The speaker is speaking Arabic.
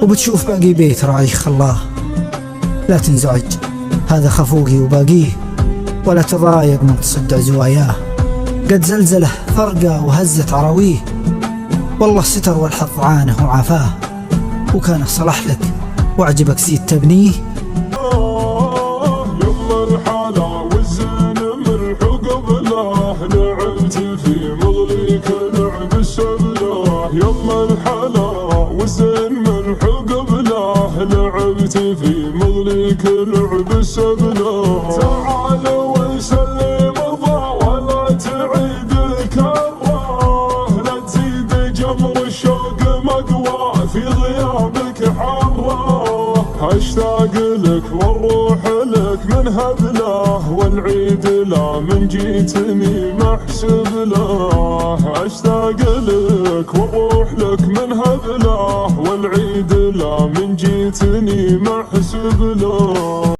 وبتشوف باقي بيت راعي خلاه. لا تنزعج، هذا خفوقي وباقيه، ولا تضايق من تصدع زواياه. قد زلزله فرقه وهزت عراويه، والله ستر والحظ عانه وعافاه. وكان صلح لك وعجبك زيد تبنيه. يلا الحلا والزين مرحوق بلاه، لعبت في مضليك لعب السبلاه. يلا الحلا والزين مرحوق بلاه، لعبت في مضليك لعب السبلاه. تعال وسلم ارضى ولا تعيد الكراه، لا تزيد جمر الشوق مقوى في غيابك حراه. اشتاق لك والروح لك من هبله، والعيد لا من جيتني محسب له. اشتاق لك والروح لك من هبله، والعيد لا من جيتني محسب له.